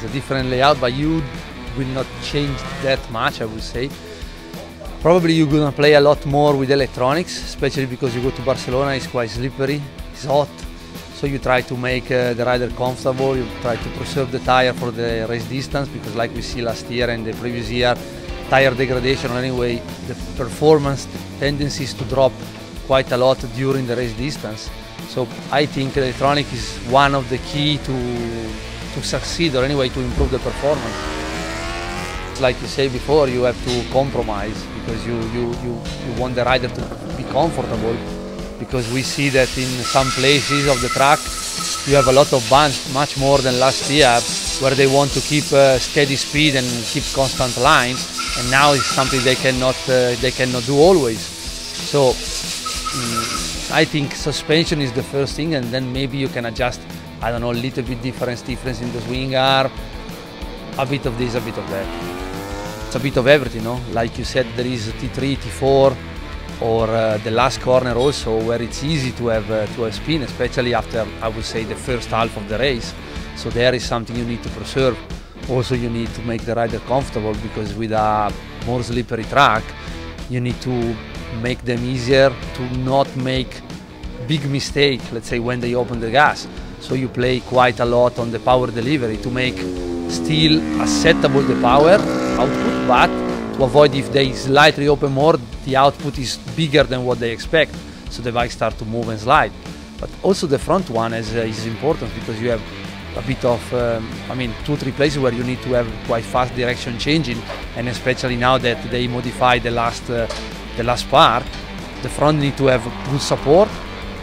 a different layout, but you will not change that much, I would say. Probably you're gonna play a lot more with electronics, especially because you go to Barcelona, it's quite slippery, it's hot. So you try to make the rider comfortable, you try to preserve the tire for the race distance, because like we see last year and the previous year, tire degradation anyway, the performance tendencies to drop quite a lot during the race distance. So I think electronic is one of the key to succeed, or anyway to improve the performance. Like you said before, you have to compromise, because you want the rider to be comfortable. Because we see that in some places of the track you have a lot of bunch, much more than last year, where they want to keep steady speed and keep constant lines, and now it's something they cannot do always. So I think suspension is the first thing, and then maybe you can adjust, I don't know, a little bit difference in the swing arm, a bit of this, a bit of that. It's a bit of everything, no? Like you said, there is T3, T4, or the last corner also, where it's easy to have spin, especially after, I would say, the first half of the race. So there is something you need to preserve. Also you need to make the rider comfortable, because with a more slippery track you need to make them easier to not make big mistake, let's say, when they open the gas. So you play quite a lot on the power delivery to make still acceptable the power output, but to avoid, if they slightly open more, the output is bigger than what they expect, so the bike start to move and slide. But also the front one is important, because you have a bit of, 2-3 places where you need to have quite fast direction changing, and especially now that they modify the last part, the front need to have good support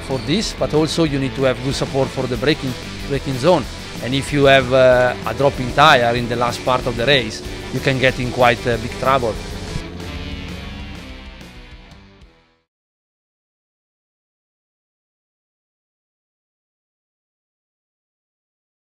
for this, but also you need to have good support for the braking zone. And if you have a dropping tire in the last part of the race, you can get in quite big trouble.